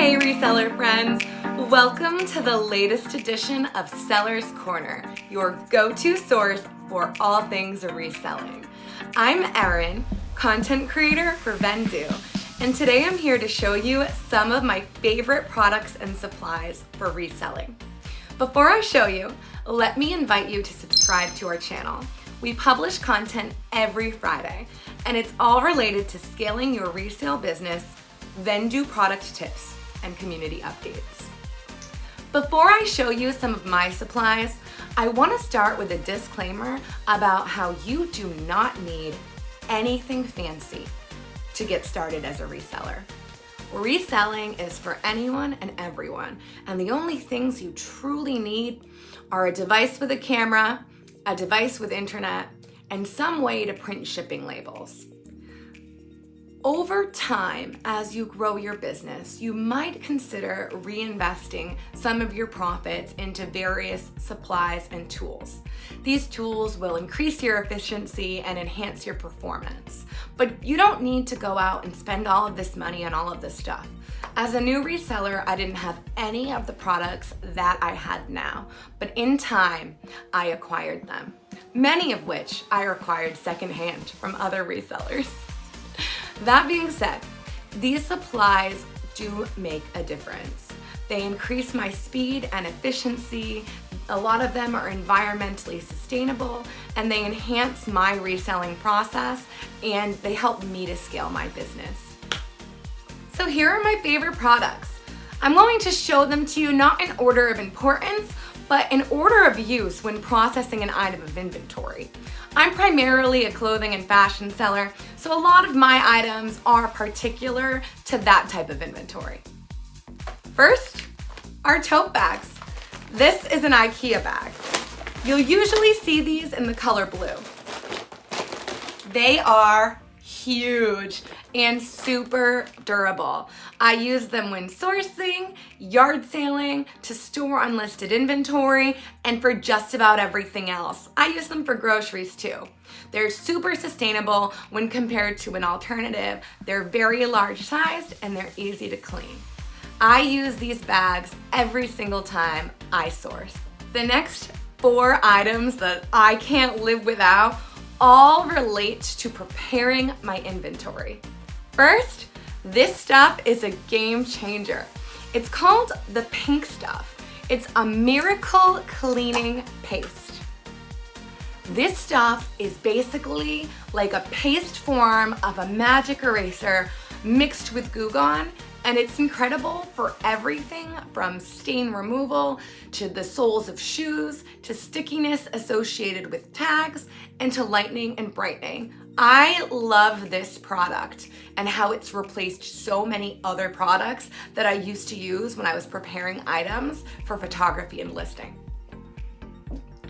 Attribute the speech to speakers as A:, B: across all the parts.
A: Hey reseller friends, welcome to the latest edition of Seller's Corner, your go-to source for all things reselling. I'm Erin, content creator for Vendoo, and today I'm here to show you some of my favorite products and supplies for reselling. Before I show you, let me invite you to subscribe to our channel. We publish content every Friday, and it's all related to scaling your resale business, Vendoo product tips, and community updates. Before I show you some of my supplies, I want to start with a disclaimer about how you do not need anything fancy to get started as a reseller. Reselling is for anyone and everyone, and the only things you truly need are a device with a camera, a device with internet, and some way to print shipping labels. Over time, as you grow your business, you might consider reinvesting some of your profits into various supplies and tools. These tools will increase your efficiency and enhance your performance. But you don't need to go out and spend all of this money on all of this stuff. As a new reseller, I didn't have any of the products that I had now, but in time, I acquired them. Many of which I acquired secondhand from other resellers. That being said, these supplies do make a difference. They increase my speed and efficiency. A lot of them are environmentally sustainable, and they enhance my reselling process, and they help me to scale my business. So here are my favorite products. I'm going to show them to you not in order of importance, but in order of use when processing an item of inventory. I'm primarily a clothing and fashion seller, so a lot of my items are particular to that type of inventory. First, our tote bags. This is an IKEA bag. You'll usually see these in the color blue. They are huge and super durable. I use them when sourcing, yard selling, to store unlisted inventory, and for just about everything else. I use them for groceries too. They're super sustainable when compared to an alternative. They're very large sized and they're easy to clean. I use these bags every single time I source. The next 4 items that I can't live without all relate to preparing my inventory. First, this stuff is a game changer. It's called the pink stuff. It's a miracle cleaning paste. This stuff is basically like a paste form of a magic eraser mixed with Goo Gone, and it's incredible for everything from stain removal to the soles of shoes to stickiness associated with tags and to lightening and brightening. I love this product and how it's replaced so many other products that I used to use when I was preparing items for photography and listing.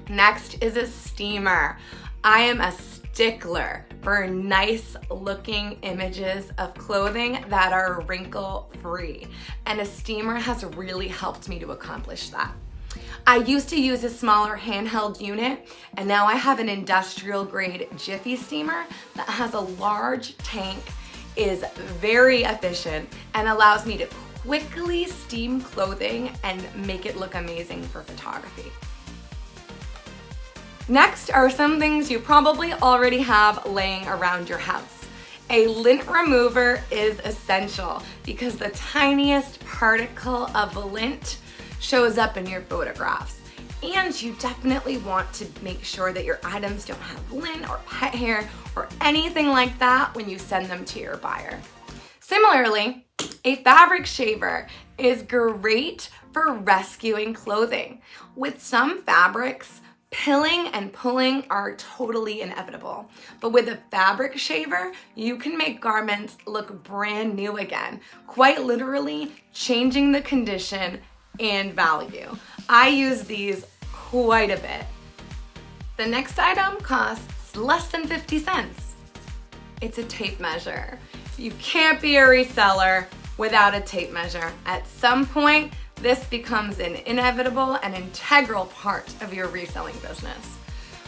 A: Next is a steamer. I am a stickler for nice looking images of clothing that are wrinkle free, and a steamer has really helped me to accomplish that. I used to use a smaller handheld unit, and now I have an industrial grade Jiffy steamer that has a large tank, is very efficient, and allows me to quickly steam clothing and make it look amazing for photography. Next are some things you probably already have laying around your house. A lint remover is essential because the tiniest particle of lint shows up in your photographs. And you definitely want to make sure that your items don't have lint or pet hair or anything like that when you send them to your buyer. Similarly, a fabric shaver is great for rescuing clothing. With some fabrics, pilling and pulling are totally inevitable, but with a fabric shaver, you can make garments look brand new again, quite literally changing the condition and value. I use these quite a bit. The next item costs less than 50 cents. It's a tape measure. You can't be a reseller without a tape measure. At some point, this becomes an inevitable and integral part of your reselling business.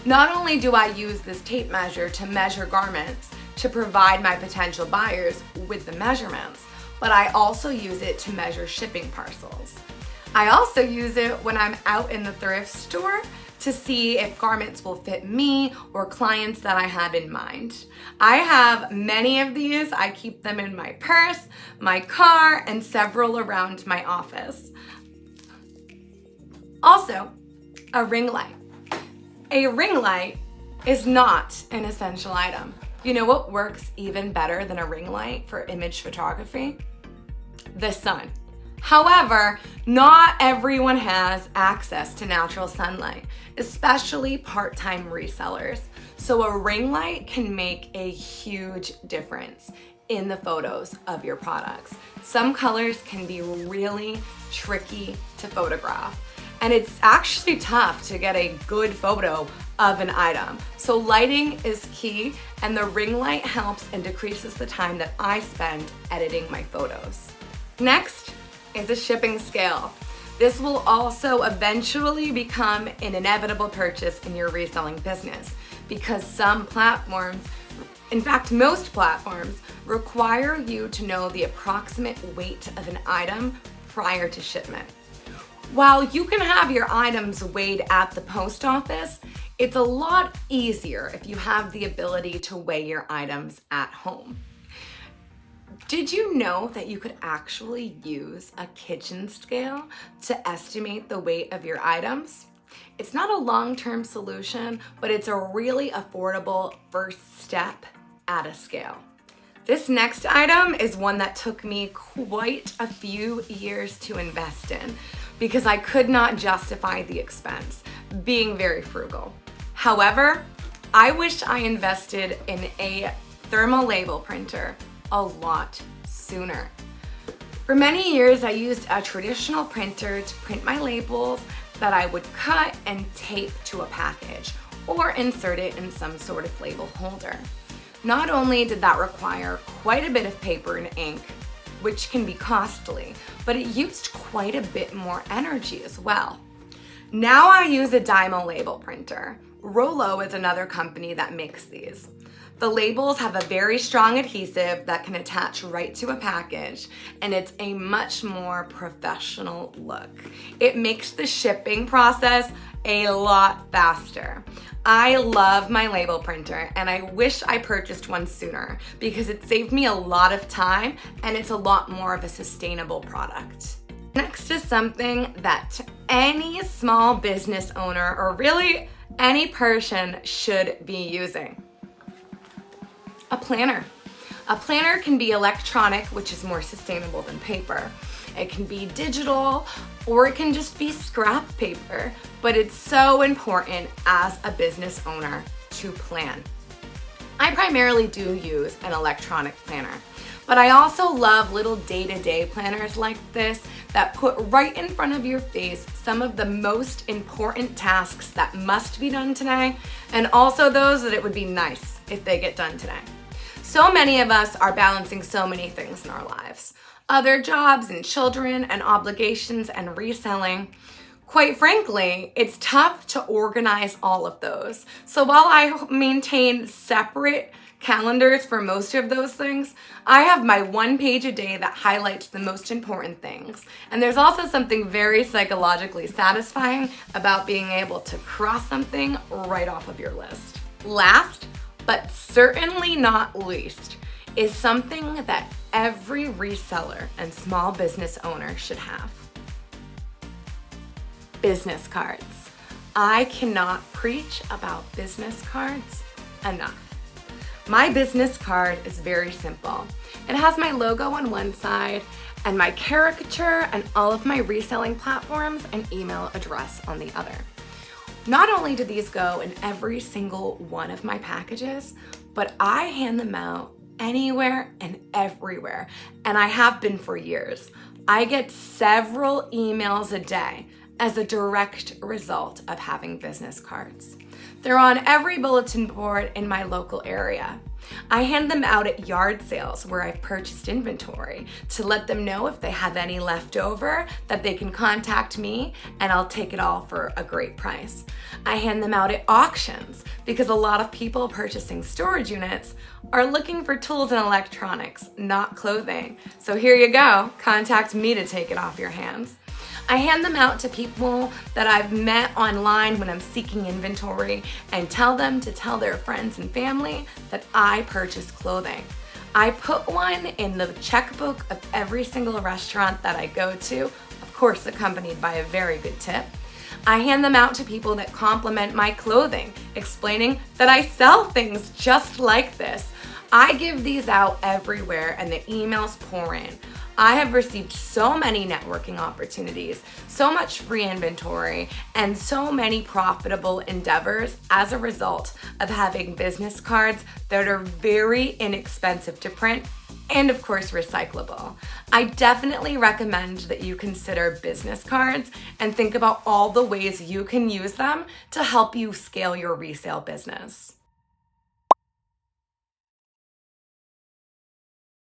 A: Not only do I use this tape measure to measure garments to provide my potential buyers with the measurements, but I also use it to measure shipping parcels. I also use it when I'm out in the thrift store to see if garments will fit me or clients that I have in mind. I have many of these. I keep them in my purse, my car, and several around my office. Also, a ring light. A ring light is not an essential item. You know what works even better than a ring light for image photography? The sun. However, not everyone has access to natural sunlight, especially part-time resellers. So a ring light can make a huge difference in the photos of your products. Some colors can be really tricky to photograph, and it's actually tough to get a good photo of an item. So lighting is key, and the ring light helps and decreases the time that I spend editing my photos. Next is a shipping scale. This will also eventually become an inevitable purchase in your reselling business because some platforms, in fact most platforms, require you to know the approximate weight of an item prior to shipment. While you can have your items weighed at the post office, it's a lot easier if you have the ability to weigh your items at home. Did you know that you could actually use a kitchen scale to estimate the weight of your items? It's not a long-term solution, but it's a really affordable first step at a scale. This next item is one that took me quite a few years to invest in because I could not justify the expense, being very frugal. However, I wish I invested in a thermal label printer a lot sooner. For many years, I used a traditional printer to print my labels that I would cut and tape to a package or insert it in some sort of label holder. Not only did that require quite a bit of paper and ink, which can be costly, but it used quite a bit more energy as well. Now I use a Dymo label printer. Rollo is another company that makes these. The labels have a very strong adhesive that can attach right to a package, and it's a much more professional look. It makes the shipping process a lot faster. I love my label printer, and I wish I purchased one sooner because it saved me a lot of time and it's a lot more of a sustainable product. Next is something that any small business owner or really any person should be using. A planner. A planner can be electronic, which is more sustainable than paper. It can be digital, or it can just be scrap paper, but it's so important as a business owner to plan. I primarily do use an electronic planner, but I also love little day-to-day planners like this that put right in front of your face some of the most important tasks that must be done today, and also those that it would be nice if they get done today. So many of us are balancing so many things in our lives. Other jobs and children and obligations and reselling. Quite frankly, it's tough to organize all of those. So while I maintain separate calendars for most of those things, I have my one page a day that highlights the most important things. And there's also something very psychologically satisfying about being able to cross something right off of your list. Last, but certainly not least, is something that every reseller and small business owner should have. Business cards. I cannot preach about business cards enough. My business card is very simple. It has my logo on one side and my caricature and all of my reselling platforms and email address on the other. Not only do these go in every single one of my packages, but I hand them out anywhere and everywhere, and I have been for years. I get several emails a day as a direct result of having business cards. They're on every bulletin board in my local area. I hand them out at yard sales where I've purchased inventory to let them know if they have any left over that they can contact me and I'll take it all for a great price. I hand them out at auctions because a lot of people purchasing storage units are looking for tools and electronics, not clothing. So here you go, contact me to take it off your hands. I hand them out to people that I've met online when I'm seeking inventory and tell them to tell their friends and family that I purchase clothing. I put one in the checkbook of every single restaurant that I go to, of course accompanied by a very good tip. I hand them out to people that compliment my clothing, explaining that I sell things just like this. I give these out everywhere and the emails pour in. I have received so many networking opportunities, so much free inventory, and so many profitable endeavors as a result of having business cards that are very inexpensive to print and of course recyclable. I definitely recommend that you consider business cards and think about all the ways you can use them to help you scale your resale business.